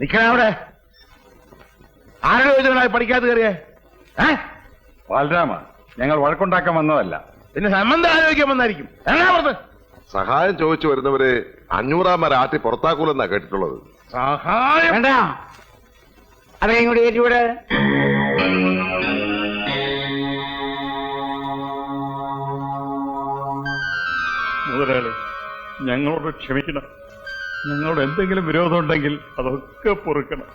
നിക്കണ അവിടെ. ആരുടെ ചോദിച്ചാൽ പഠിക്കാതെ കയറിയേ? ബാലരാമ, ഞങ്ങൾ വഴക്കുണ്ടാക്കാൻ വന്നതല്ല. പിന്നെ സംബന്ധം ആലോചിക്കാൻ വന്നായിരിക്കും. സഹായം ചോദിച്ചു വരുന്നവരെ 500 ആറ്റി പുറത്താക്കൂലെന്നാ കേട്ടിട്ടുള്ളത്. സഹായം വേണ്ട, അതെ ഇങ്ങോട്ട് കയറ്റിവിടെ. മുതലാളി, ഞങ്ങളോട് ക്ഷമിക്കണം. ഞങ്ങളോട് എന്തെങ്കിലും വിരോധം ഉണ്ടെങ്കിൽ അതൊക്കെ പൊറുക്കണം.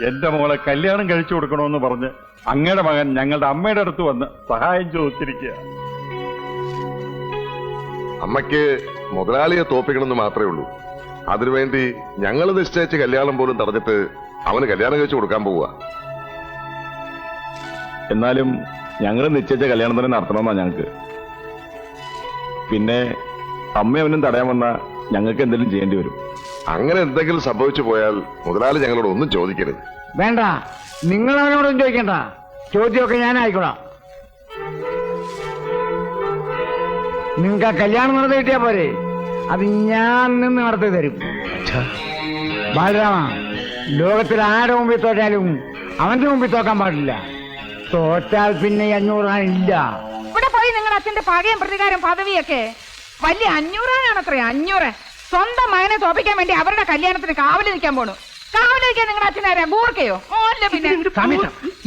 എന്റെ മോളെ കല്യാണം കഴിച്ചു കൊടുക്കണമെന്ന് പറഞ്ഞ് അങ്ങയുടെ മകൻ ഞങ്ങളുടെ അമ്മയുടെ അടുത്ത് വന്ന് സഹായം ചോദിച്ചിരിക്കുക. അമ്മയ്ക്ക് മുതലാളിയെ തോപ്പിക്കണമെന്ന് മാത്രമേ ഉള്ളൂ. അതിനുവേണ്ടി ഞങ്ങൾ നിശ്ചയിച്ച കല്യാണം പോലും തടഞ്ഞിട്ട് അവന് കല്യാണം കഴിച്ചു കൊടുക്കാൻ പോവുക. എന്നാലും ഞങ്ങൾ നിശ്ചയിച്ച കല്യാണം തന്നെ നടത്തണമെന്നാ ഞങ്ങൾക്ക്. പിന്നെ അമ്മ അവനും തടയാൻ വന്ന ഞങ്ങൾക്ക് എന്തെങ്കിലും ചെയ്യേണ്ടി വരും. അങ്ങനെ എന്തെങ്കിലും സംഭവിച്ചു പോയാൽ മുതലാളി ഞങ്ങളോട് ഒന്നും ചോദിക്കരുത്. വേണ്ട, നിങ്ങൾ അവനോടൊന്നും ചോദിക്കണ്ട. ചോദ്യമൊക്കെ ഞാൻ ആയിക്കോളാം. നിങ്ങൾക്ക് ആ കല്യാണം നടത്തി കിട്ടിയാ പോരെ, അത് ഞാൻ നിന്ന് നടത്തി തരും. ബാലരാമ, ലോകത്തിൽ ആരുടെ മുമ്പിൽ തോറ്റാലും അവന്റെ മുമ്പിൽ തോക്കാൻ പാടില്ല. തോറ്റാൽ പിന്നെ 500 ഇല്ല. ഇവിടെ പോയി നിങ്ങളുടെ അച്ഛന്റെ പകയും പ്രതികാരം പദവിയൊക്കെ വലിയ 500 500. സ്വന്തം മകനെ തോപ്പിക്കാൻ വേണ്ടി അവരുടെ കല്യാണത്തിന് കാവല് നിൽക്കാൻ പോണു. കാവല് നിൽക്കാൻ നിങ്ങളുടെ അച്ഛനാരാ? ഗൂർക്കയോ? ഓല്ല പിന്നെ.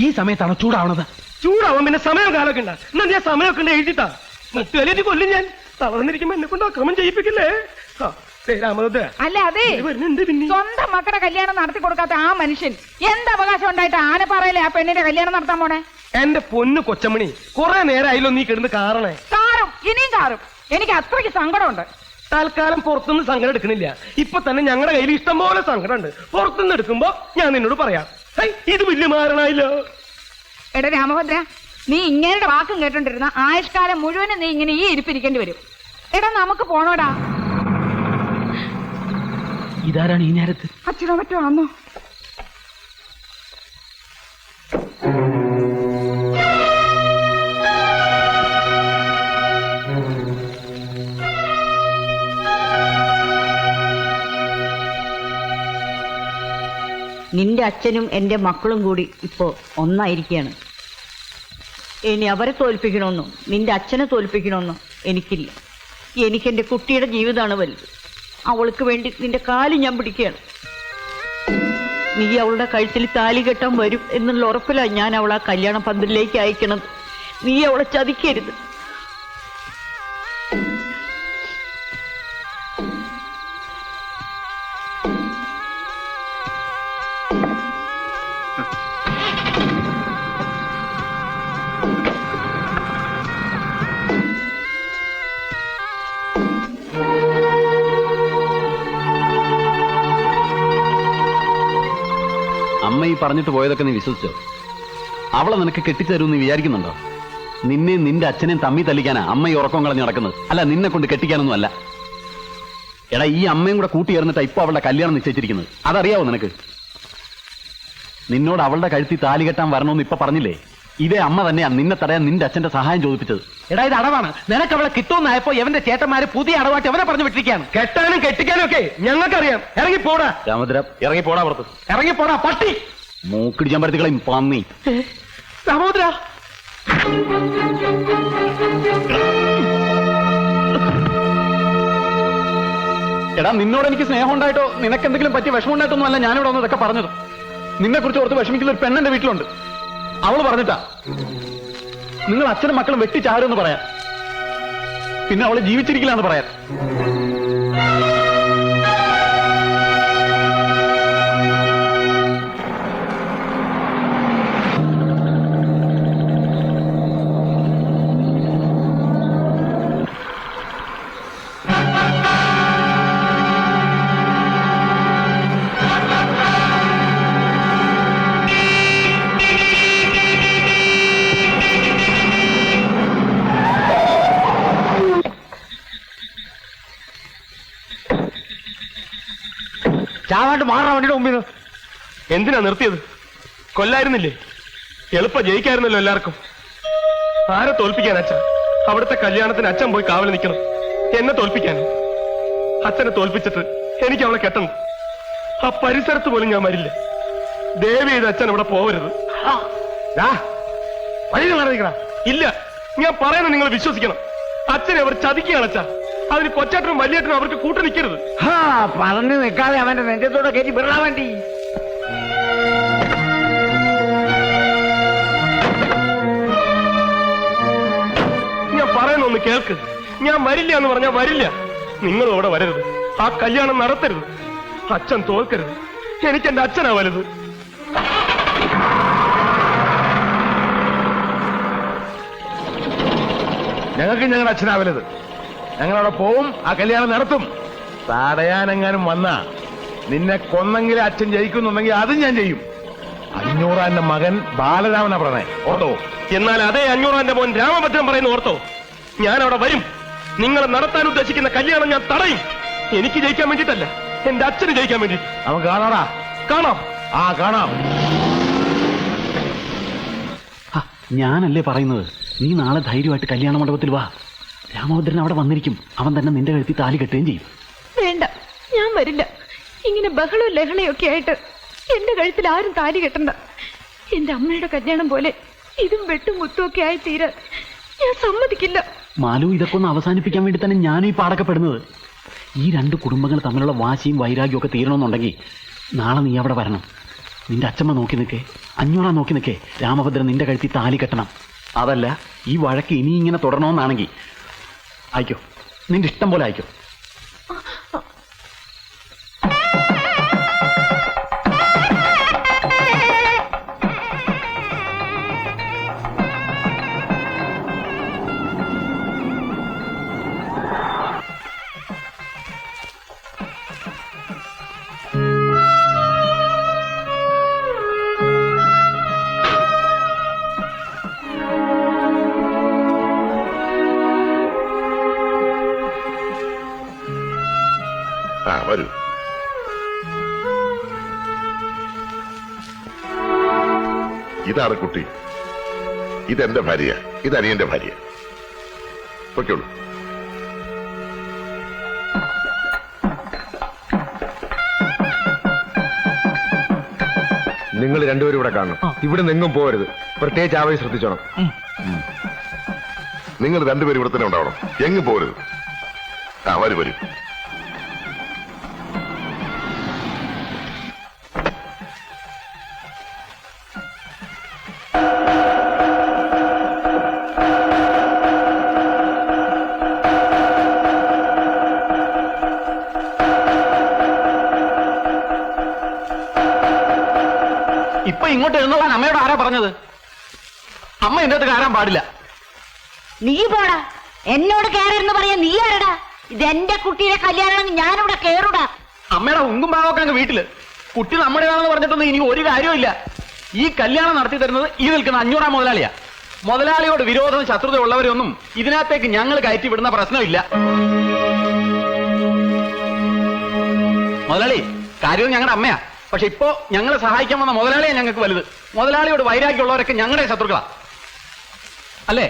ഈ സമയത്താണ് ചൂടാവണത്. ചൂടാവാൻ പിന്നെ സമയം കാലൊക്കെ ഉണ്ട്. എന്നാ ഞാൻ സമയമൊക്കെ ഉണ്ട് എഴുതിട്ടാ. മുട്ടുകലേക്ക് കൊല്ലും ഞാൻ. തളർന്നിരിക്കുമ്പോ എന്നെ കൊണ്ട് അക്രമം ചെയ്യിപ്പിക്കില്ലേ? അല്ല, അതെ, സ്വന്തം മക്കളുടെ കല്യാണം നടത്തി കൊടുക്കാത്ത ആ മനുഷ്യൻ എന്ത് അവകാശം ഉണ്ടായിട്ട് ആനപ്പാറയിലെ ആ പെണ്ണിന്റെ കല്യാണം നടത്താൻ പോണേ? എന്റെ പൊന്നു കൊച്ചമണി, കുറെ നേരമായല്ലോ നീ കിടന്ന് കാറണേ. കാറും, ഇനിയും കാറും. എനിക്ക് അത്രയ്ക്ക് സങ്കടമുണ്ട്. തൽക്കാലം പുറത്തുനിന്ന് സങ്കടം എടുക്കണില്ല. ഇപ്പൊ തന്നെ ഞങ്ങളുടെ കയ്യിൽ ഇഷ്ടം പോലെ സങ്കടം ഉണ്ട്. പുറത്തുനിന്ന് എടുക്കുമ്പോ ഞാൻ നിന്നോട് പറയാം. ഇത് വലിയ മാരണായില്ലോ. എടാ രാമഭദ്ര, നീ ഇങ്ങനെ വാക്കും കേട്ടോണ്ടിരുന്ന ആയുഷ്കാലം മുഴുവനും നീ ഇങ്ങനെ ഈ ഇരിപ്പിരിക്കേണ്ടി വരും. എടാ നമുക്ക് പോണോടാ. ഇതാരാണ് ഈ നേരത്ത്? അച്ഛനോ മറ്റോ ആന്നോ? നിന്റെ അച്ഛനും എന്റെ മക്കളും കൂടി ഇപ്പോ ഒന്നായിരിക്കുകയാണ്. ഇനി അവരെ തോൽപ്പിക്കണമെന്നോ നിന്റെ അച്ഛനെ തോൽപ്പിക്കണമെന്നോ എനിക്കില്ല. എനിക്കെന്റെ കുട്ടിയുടെ ജീവിതമാണ് വലുത്. അവൾക്ക് വേണ്ടി നിന്റെ കാല് ഞാൻ പിടിക്കുകയാണ്. നീ അവളുടെ കഴുത്തിൽ താലി കെട്ടാൻ വരും എന്നുള്ള ഉറപ്പിലാണ് ഞാൻ അവളെ ആ കല്യാണ പന്തലിലേക്ക് അയക്കണത്. നീ അവളെ ചതിക്കരുത്. അമ്മ ഈ പറഞ്ഞിട്ട് പോയതൊക്കെ നീ വിശ്വസിച്ചോ? അവളെ നിനക്ക് കെട്ടിത്തരും നീ വിചാരിക്കുന്നുണ്ടോ? നിന്നെയും നിന്റെ അച്ഛനെയും തമ്മി തല്ലിക്കാനാ അമ്മ ഈ ഉറക്കം കളഞ്ഞ് നടക്കുന്നത്, അല്ല നിന്നെ കൊണ്ട് കെട്ടിക്കാനൊന്നും അല്ല. എടാ, ഈ അമ്മയും കൂടെ കൂട്ടി ചേർന്നിട്ടാ ഇപ്പൊ അവളുടെ കല്യാണം നിശ്ചയിച്ചിരിക്കുന്നത്. അതറിയാവോ നിനക്ക്? നിന്നോട് അവളുടെ കഴുത്തി താലി കെട്ടാൻ വരണമെന്ന് ഇപ്പൊ പറഞ്ഞില്ലേ? ഇതേ അമ്മ തന്നെയാ നിന്നെ തടയാൻ നിന്റെ അച്ഛന്റെ സഹായം ചോദിപ്പിച്ചത്. എടാ, ഇത് അടവാണ്. നിനക്ക് അവളെ കിട്ടുമെന്നായപ്പോ എവന്റെ ചേട്ടന്മാര് പുതിയ അടവാട്ടി അവനെ പറഞ്ഞു വിട്ടിരിക്കുകയാണ്. കെട്ടാനും കെട്ടിക്കാനും ഒക്കെ ഞങ്ങൾക്കറിയാം. ഇറങ്ങിപ്പോടാ രാമഭദ്ര, ഇറങ്ങിപ്പോടാ പുറത്ത്. ഇറങ്ങിപ്പോടാ പട്ടി. മൂക്കിടിച്ചാൻ പരത്തിക്കളയും പന്നി. രാമഭദ്ര, എടാ, നിന്നോട് എനിക്ക് സ്നേഹം ഉണ്ടായിട്ടോ നിനക്ക് എന്തെങ്കിലും പറ്റിയ വിഷമം ഉണ്ടായിട്ടൊന്നും അല്ല ഞാനിവിടെ വന്ന് ഇതൊക്കെ പറഞ്ഞത്. നിന്നെ കുറിച്ച് ഓർത്ത് വിഷമിക്കുന്ന ഒരു പെണ്ണെന്റെ വീട്ടിലുണ്ട്. അവള് പറഞ്ഞിട്ടാ നിങ്ങൾ അച്ഛനും മക്കളും വെട്ടിച്ചാരുമെന്ന് പറയാൻ, പിന്നെ അവള് ജീവിച്ചിരിക്കില്ലാന്ന് പറയാൻ. ചാവാണ്ട് മാറാൻ വേണ്ടിട്ട് മുമ്പിൽ എന്തിനാ നിർത്തിയത്? കൊല്ലായിരുന്നില്ലേ? എളുപ്പം ജയിക്കായിരുന്നല്ലോ എല്ലാവർക്കും. ആരെ തോൽപ്പിക്കാൻ അച്ഛൻ? അവിടുത്തെ കല്യാണത്തിന് അച്ഛൻ പോയി കാവൽ നിൽക്കണം. എന്നെ തോൽപ്പിക്കാനോ? അച്ഛനെ തോൽപ്പിച്ചിട്ട് എനിക്ക് അവളെ കെട്ടണം. ആ പരിസരത്ത് പോലും ഞാൻ വരില്ല. ദേവി ചെയ്ത് അച്ഛൻ ഇവിടെ പോവരുത്. വഴി മാറിക്കടാ. ഇല്ല, ഞാൻ പറയുന്നത് നിങ്ങൾ വിശ്വസിക്കണം. അച്ഛനെ അവർ ചതിക്കുകയാണ് അച്ഛാ. അതിന് കൊച്ചാട്ടനും വലിയേട്ടനും അവർക്ക് കൂട്ടു നിൽക്കരുത്. പറഞ്ഞു നിൽക്കാതെ അവന്റെ നെഞ്ചത്തോടെ കയറ്റി വിടാൻ വേണ്ടി. ഞാൻ പറയുന്ന ഒന്ന് കേൾക്ക്. ഞാൻ വരില്ല എന്ന് പറഞ്ഞാൽ വരില്ല. നിങ്ങളും അവിടെ വരരുത്. ആ കല്യാണം നടത്തരുത്. അച്ഛൻ തോൽക്കരുത്. എനിക്ക് എന്റെ അച്ഛനാ വലുത്. ഞങ്ങൾക്ക് ഞങ്ങളുടെ അച്ഛനാവരുത്. ഞങ്ങളവിടെ പോവും, ആ കല്യാണം നടത്തും. തടയാനെങ്ങാനും വന്നാ നിന്നെ കൊന്നെങ്കിൽ അച്ഛൻ ജയിക്കുന്നുണ്ടെങ്കിൽ അതും ഞാൻ ചെയ്യും. 500 മകൻ ബാലരാമനാ പറഞ്ഞേ, ഓർത്തോ? എന്നാൽ അതേ 500 മോൻ രാമഭദ്രൻ പറയുന്ന ഓർത്തോ? ഞാൻ അവിടെ വരും. നിങ്ങൾ നടത്താൻ ഉദ്ദേശിക്കുന്ന കല്യാണം ഞാൻ തടയും. എനിക്ക് ജയിക്കാൻ വേണ്ടിയിട്ടല്ല, എന്റെ അച്ഛന് ജയിക്കാൻ വേണ്ടി. നമുക്ക് കാണാടാ. കാണാം. ആ കാണാം. ഞാനല്ലേ പറയുന്നത്, നീ നാളെ ധൈര്യമായിട്ട് കല്യാണ മണ്ഡപത്തിൽ വാ. രാമഭദ്രൻ അവിടെ വന്നിരിക്കും. അവൻ തന്നെ നിന്റെ കഴുത്തി താലി കെട്ടുകയും ചെയ്യും. വേണ്ട, ഞാൻ വരില്ല. ഇങ്ങനെ ബഹളവും ലഹളയും ഒക്കെ ആയിട്ട് എന്റെ കഴുത്തിൽ ആരും താലി കെട്ടണ്ട. എന്റെ അമ്മയുടെ കല്യാണം പോലെ ഇതും വെട്ടും കുത്തും ഒക്കെ ആയി തീരാൻ ഞാൻ സമ്മതിക്കില്ല. മാലു, ഇതൊക്കെ ഒന്ന് അവസാനിപ്പിക്കാൻ വേണ്ടി തന്നെ ഞാനും ഈ പാടക്കപ്പെടുന്നത്. ഈ രണ്ട് കുടുംബങ്ങൾ തമ്മിലുള്ള വാശിയും വൈരാഗ്യവും ഒക്കെ തീരണമെന്നുണ്ടെങ്കിൽ നാളെ നീ അവിടെ വരണം. നിന്റെ അച്ഛമ്മ നോക്കി നിൽക്കേ, 500 നോക്കി നിൽക്കേ, രാമഭദ്രൻ നിന്റെ കഴുത്തി താലി കെട്ടണം. അതല്ല, ഈ വഴക്ക് ഇനി ഇങ്ങനെ തുടരണമെന്നാണെങ്കിൽ അയക്കോ, നിന്റെ ഇഷ്ടം പോലെ അയക്കോ. വരൂ. ഇതാണ് കുട്ടി. ഇതെന്റെ ഭാര്യ, ഇത് അനിയന്റെ ഭാര്യ. പൊയ്ക്കോളൂ. നിങ്ങൾ രണ്ടുപേരും ഇവിടെ കാണണം. ഇവിടെ നിങ്ങും പോകരുത്. പ്രത്യേകിച്ച് ആവേശം ശ്രദ്ധിച്ചോണം. നിങ്ങൾ രണ്ടുപേരും ഇവിടെ തന്നെ ഉണ്ടാവണം, എങ്ങും പോരുത്. വരൂ വരൂ. ഇപ്പൊ ഇങ്ങോട്ട് എഴുന്നോളാൻ അമ്മയോട് ആരാ പറഞ്ഞത്? അമ്മ എന്റെ അടുത്ത് കയറാൻ പാടില്ല. നീ പോടാ, എന്നോട് കയറെന്ന് പറയാ. നീ ആരടാ? ഇത് എന്റെ കുട്ടിയുടെ കല്യാണം, ഞാനിവിടെ കയറൂടാ. അമ്മയുടെ ഉങ്കും ഭാഗമൊക്കെ അങ്ങ് വീട്ടില്. കുട്ടി നമ്മുടേതാണെന്ന് പറഞ്ഞിട്ടൊന്നും ഇനി ഒരു കാര്യമില്ല. ഈ കല്യാണം നടത്തി തരുന്നത് ഈ നിൽക്കുന്ന 500 മുതലാളിയാ. മുതലാളിയോട് വിരോധം ശത്രുത ഉള്ളവരൊന്നും ഇതിനകത്തേക്ക് ഞങ്ങൾ കയറ്റി വിടുന്ന പ്രശ്നമില്ല. മുതലാളി, കാര്യം ഞങ്ങളുടെ അമ്മയാ. പക്ഷെ ഇപ്പോ ഞങ്ങളെ സഹായിക്കാൻ വന്ന മുതലാളിയെ ഞങ്ങൾക്ക് വലുത്. മുതലാളിയോട് വൈരാഗ്യമുള്ളവരൊക്കെ ഞങ്ങളുടെ ശത്രുക്കളാ, അല്ലേ?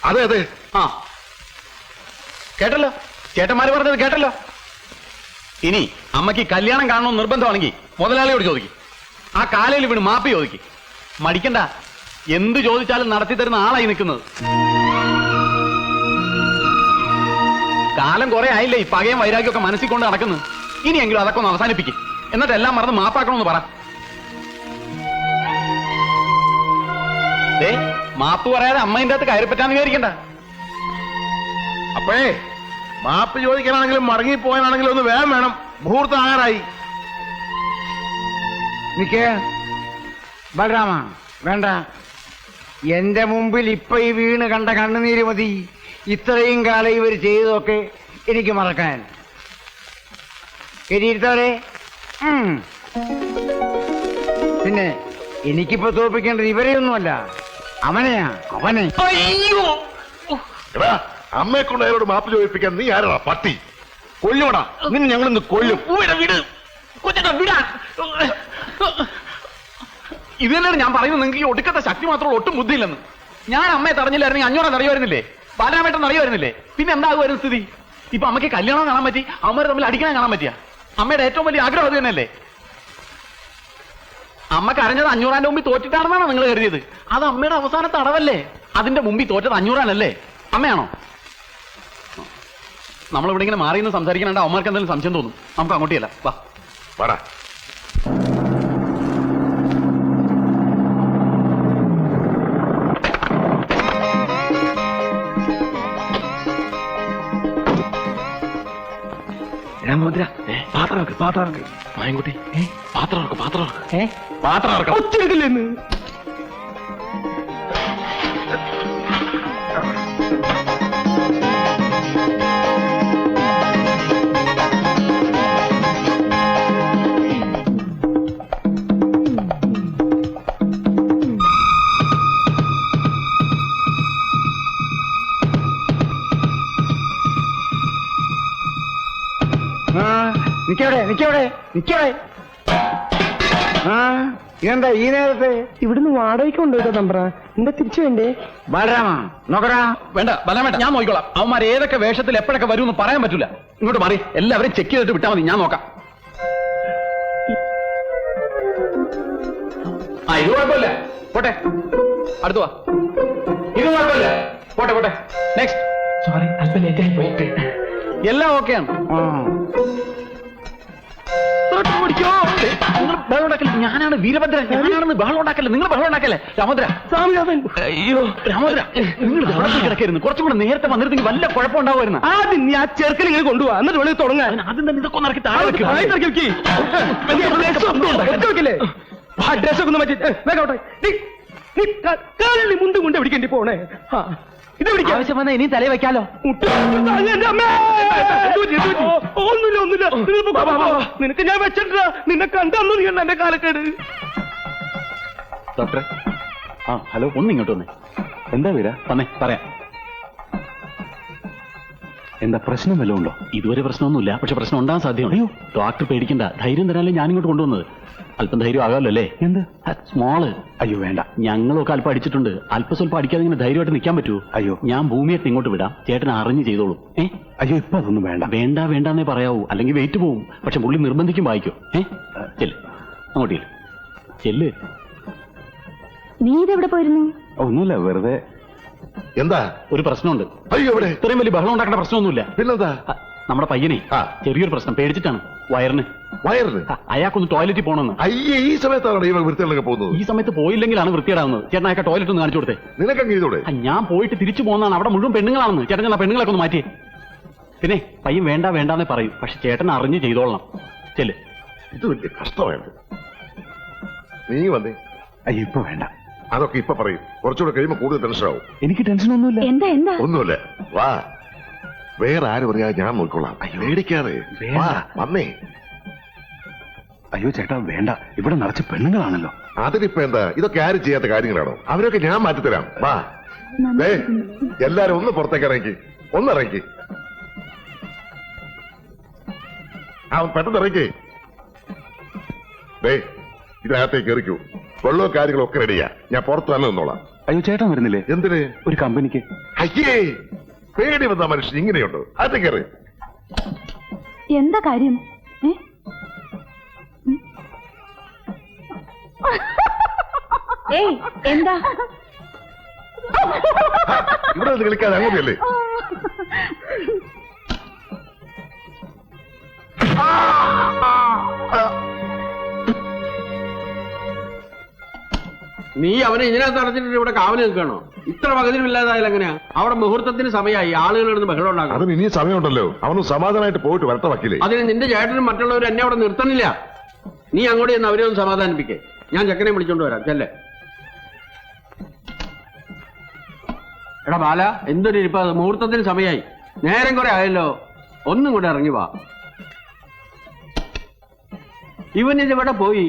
അതെ അതെ. ആ, കേട്ടല്ലോ, ചേട്ടന്മാര് പറഞ്ഞത് കേട്ടല്ലോ. ഇനി അമ്മയ്ക്ക് കല്യാണം കാണണമെന്ന് നിർബന്ധമാണെങ്കിൽ മുതലാളിയോട് ചോദിക്കും. ആ കാലയിൽ വീണ് മാപ്പി ചോദിക്കും. മടിക്കണ്ട, എന്ത് ചോദിച്ചാലും നടത്തി തരുന്ന ആളായി നിൽക്കുന്നത്. കാലം കുറെ ആയില്ലേ ഈ പകയും വൈരാഗ്യമൊക്കെ മനസ്സിൽ കൊണ്ട് നടക്കുന്നു. ഇനിയെങ്കിലും അതൊക്കെ ഒന്ന് അവസാനിപ്പിക്കും. എന്നിട്ട് എല്ലാം മറന്ന് മാപ്പാക്കണമെന്ന് പറ. മാപ്പ് പറയാതെ അമ്മേന്റെ അകത്ത് കയറി പറ്റാന്ന് വിചാരിക്കണ്ട. അപ്പോഴേ മാപ്പ് ചോദിക്കാനാണെങ്കിലും മടങ്ങിപ്പോയാണെങ്കിലും ഒന്ന് വേഗം വേണം. മുഹൂർത്തം ആകാറായി. നിക്കേ ബലരാമ, വേണ്ട. എന്റെ മുമ്പിൽ ഇപ്പൊ ഈ വീണ് കണ്ട കണ്ണുനീര് മതി. ഇത്രയും കാലം ഇവർ ചെയ്തതൊക്കെ എനിക്ക് മറക്കാൻ. ശരിയിരുത്തവരെ. പിന്നെ എനിക്കിപ്പോ തോൽപ്പിക്കേണ്ടത് ഇവരെയൊന്നുമല്ല, അവനെയാ. അവനെ എടാ, അമ്മയെ കൊണ്ട് അയാളോട് മാപ്പ് ചോദിപ്പിക്കാൻ നീ ആരാ? പട്ടി കൊല്ലുവടാ, നിന്നെ ഞങ്ങളിന്ന് കൊല്ലും. ഇത് തന്നെയാണ് ഞാൻ പറയുന്നത്. നിങ്ങൾക്ക് ഈ ഒടുക്കത്തെ ശക്തി മാത്രമേ ഒട്ടും ബുദ്ധിയില്ലെന്ന്. ഞാൻ അമ്മയെ തടഞ്ഞില്ലായിരുന്നെങ്കിൽ 500 അറിയുമായിരുന്നില്ലേ? ബാലരാമേട്ടൻ അറിയുമായിരുന്നില്ലേ? പിന്നെ എന്താകുമായിരുന്നു സ്ഥിതി? ഇപ്പൊ അമ്മയ്ക്ക് കല്യാണം കാണാൻ പറ്റി, അമ്മരെ തമ്മിൽ അടിക്കണം കാണാൻ പറ്റിയ? അമ്മയുടെ ഏറ്റവും വലിയ ആഗ്രഹം അത് തന്നെയല്ലേ? അമ്മ കരഞ്ഞത് 500 മുമ്പിൽ തോറ്റിട്ടാണെന്നാണോ നിങ്ങൾ കരുതിയത്? അത് അമ്മയുടെ അവസാന തടവല്ലേ? അതിന്റെ മുമ്പിൽ തോറ്റത് 500 അമ്മയാണോ? നമ്മളിവിടെ ഇങ്ങനെ മാറി നിന്ന് സംസാരിക്കാനുണ്ട്. അമ്മമാർക്ക് എന്തെങ്കിലും സംശയം തോന്നും. നമുക്ക് അങ്ങോട്ടിയല്ല, വാ. വാടാ. രാമോദ്ര പാത്രം മായൻകുട്ടി പാത്രം ഒച്ചെടുക്കില്ലെന്ന്. നിക്കവിടെ. ഇതെന്താ ഈ നേരത്തെ? ഇവിടുന്ന് വാടകയ്ക്ക് കൊണ്ടുപോയിട്ടോ തമ്പ്ര. എന്താ തിരിച്ചു വേണ്ടേ? ബാലരാമ നോക്കടാ. വേണ്ട ബലം വേണ്ട, ഞാൻ നോക്കിക്കോളാം. അവന്മാർ ഏതൊക്കെ വേഷത്തിൽ എപ്പോഴൊക്കെ വരുമെന്ന് പറയാൻ പറ്റില്ല. ഇങ്ങോട്ട് മാറി, എല്ലാവരും ചെക്ക് ചെയ്തിട്ട് വിട്ടാൽ മതി, ഞാൻ നോക്കാം. ഇത് കുഴപ്പമില്ല, പോട്ടെ. അടുത്ത് വാ. ഇത് കുഴപ്പമില്ല, പോട്ടെ. നെക്സ്റ്റ്. സോറി, അല്പം ലേറ്റായി പോയിട്ട്. എല്ലാം ഓക്കെയാണ്. നിങ്ങൾ ബഹളം ഉണ്ടാക്കല്ലേ? ഞാനാണ് വീരഭദ്രൻ, ഞാനാണെന്ന് ബഹളം ഉണ്ടാക്കല്ലേ? നിങ്ങൾ ബഹളം ഉണ്ടാക്കല്ലേ? രാമോദ്ര, അയ്യോ രാമോദ്ര, നിങ്ങൾ കിടക്കായിരുന്നു. കുറച്ചും കൂടെ നേരത്തെ വന്നിരുന്നെങ്കിൽ വല്ല കുഴപ്പമുണ്ടാവുമായിരുന്നു. ആദ്യം നീ ആ ചെറുക്കനെ ഇങ്ങനെ കൊണ്ടുപോവാ, എന്നിട്ട് വേണമെങ്കിൽ തുടങ്ങാൻ. ആദ്യം തന്നെ ഇതൊക്കെ ഒന്ന് ഇറക്കി താഴെ വെക്കും. ഡ്രസ്സൊക്കെ ഒന്ന് മാറ്റി വേഗോട്ടെ. നീ മുണ്ടും കൊണ്ട് എവിടേണ്ടി പോണേ? ആവശ്യം വന്നാൽ ഇനി തലയിൽ വെക്കാലോ. ഒന്നുമില്ല. നിനക്ക് ഞാൻ വെച്ചിട്ടാ, നിന്നെ കണ്ടു നീ എന്റെ കാലക്കേട്. ഡോക്ടറെ, ഹലോ, ഒന്ന് ഇങ്ങോട്ട് വന്നേ. എന്താ വീര? തന്നെ പറയാം. എന്താ പ്രശ്നം വല്ലതും ഉണ്ടോ? ഇതുവരെ പ്രശ്നമൊന്നുമില്ല, പക്ഷെ പ്രശ്നം ഉണ്ടാകാൻ സാധ്യമാണ്. അയ്യോ ഡോക്ടർ പേടിക്കണ്ട, ധൈര്യം തരാനല്ലേ ഞാനിങ്ങോട്ട് കൊണ്ടുവന്നത്. അല്പം ധൈര്യം ആകാമല്ലോ അല്ലേ? എന്ത് സ്മോള്? അയ്യോ വേണ്ട, ഞങ്ങളൊക്കെ അല്പം അടിച്ചിട്ടുണ്ട്. അല്പം സ്വല്പം അടിക്കാതെ ഇങ്ങനെ ധൈര്യമായിട്ട് നിൽക്കാൻ പറ്റുമോ? അയ്യോ, ഞാൻ ഭൂമിയായിട്ട് ഇങ്ങോട്ട് വിടാം, ചേട്ടൻ അറിഞ്ഞ് ചെയ്തോളൂ. അയ്യോ ഇപ്പൊ അതൊന്നും വേണ്ടെന്നേ പറയാവൂ, അല്ലെങ്കിൽ വെയിറ്റ് പോവും. പക്ഷെ പുള്ളി നിർബന്ധിക്കും വായിക്കോ. ചെല്ല്, അങ്ങോട്ട് ചെല്ല്. നീ ഇതെവിടെ പോയിരുന്നു? ഒന്നുമില്ല, വെറുതെ. എന്താ? ഒരു പ്രശ്നമുണ്ട്. അയ്യോ ഇവിടെ ഇത്രയും വലിയ ബഹളം ഉണ്ടാക്കേണ്ട പ്രശ്നമൊന്നുമില്ല. പിന്നെന്താ? നമ്മുടെ പയ്യനെ ചെറിയൊരു പ്രശ്നം, പേടിച്ചിട്ടാണ്. വയറിന് അയാൾക്കൊന്ന് ടോയ്ലറ്റിൽ പോകണമെന്ന്. അയ്യേ, ഈ സമയത്താണ് ഈ വൃത്തികളൊക്കെ പോകുന്നത്? ഈ സമയത്ത് പോയില്ലെങ്കിലാണ് വൃത്തിയിടാവുന്നത്. ചേട്ടൻ അയാൾക്ക് ടോയ്ലറ്റ് ഒന്ന് കാണിച്ചു കൊടുത്തേ. നിനക്കങ്ങ് ചെയ്തോടെ? ഞാൻ പോയിട്ട് തിരിച്ചു പോകുന്നതാണ്, അവിടെ മുഴുവൻ പെണ്ണുങ്ങളാണെന്ന്. ചേട്ടൻ ഞാൻ പെണ്ണുങ്ങളൊക്കെ ഒന്ന് മാറ്റിയേ. പിന്നെ പയ്യൻ വേണ്ടാന്നേ പറയും, പക്ഷെ ചേട്ടൻ അറിഞ്ഞ് ചെയ്തോളണം. ചെല്ല്. ഇത് വലിയ കഷ്ടമായിട്ട്. നീ വന്നേ. അയ്യോ ഇപ്പൊ വേണ്ട, അതൊക്കെ ഇപ്പൊ പറയും. കുറച്ചുകൂടെ കഴിയുമ്പോ കൂടുതൽ ടെൻഷനാവും. എനിക്ക് ടെൻഷനൊന്നുമില്ല. എന്താ ഒന്നുമില്ല, വാ. വേറെ ആരും പറയാതെ ഞാൻ നോക്കിക്കോളാം. പേടിക്കാതെ വാ, വന്നേ. അയ്യോ ചേട്ടാ വേണ്ട, ഇവിടെ നിറച്ച് പെണ്ണുങ്ങളാണല്ലോ. അതിനിപ്പോ എന്താ? ഇതൊക്കെ ആരും ചെയ്യാത്ത കാര്യങ്ങളാണോ? അവരൊക്കെ ഞാൻ മാറ്റിത്തരാം. വാ. എല്ലാരും ഒന്ന് പുറത്തേക്ക് ഇറങ്ങി, ഒന്നിറങ്ങി. അവൻ പെട്ടെന്ന് ഇറങ്ങി. ഇതിനകത്തേക്ക് എറിക്കൂ. വെള്ളവും കാര്യങ്ങളും ഒക്കെ റെഡിയാ. ഞാൻ പുറത്ത് തന്നെ നിന്നോളാം. അയ്യോ ചേട്ടൻ വരുന്നില്ലേ? എന്തിന്? ഒരു കമ്പനിക്ക്. അയ്യേ, പേടി വന്ന മനുഷ്യൻ ഇങ്ങനെയുണ്ടോ? അത് കയറി. എന്താ കാര്യം? ഏയ് എന്താ? ഇവിടെ നിന്ന് കളിക്കാതെ അങ്ങനെയല്ലേ? നീ അവനെ ഇതിനകത്ത് അടച്ചിട്ട് ഇവിടെ കാവല് നിൽക്കണോ? ഇത്ര പകുതിയില്ലാതായാലും എങ്ങനെയാ? അവിടെ മുഹൂർത്തത്തിന് സമയമായി, ആളുകൾ ഇടുന്ന് ബഹളം ഉണ്ടാക്കും. അതിന് ഇനിയും സമയമുണ്ടല്ലോ. അവന് സമാധാനമായിട്ട് പോയിട്ട് വരട്ടെ വക്കീലേ. അതിന് നിന്റെ ചേട്ടനും മറ്റുള്ളവരും എന്നെ അവിടെ നിർത്തണില്ല. നീ അങ്ങോട്ട് ചെന്ന് അവരെ ഒന്ന് സമാധാനിപ്പിക്കേ. ഞാൻ ചെക്കനെ വിളിച്ചോണ്ട് വരാം. ചെല്ലേ. എടാ ബാല, എന്തൊരു ഇരിപ്പ, മുഹൂർത്തത്തിന് സമയമായി, നേരം കുറെ ആയല്ലോ. ഒന്നും കൂടെ ഇറങ്ങി വാ. ഇവനിത് ഇവിടെ പോയി.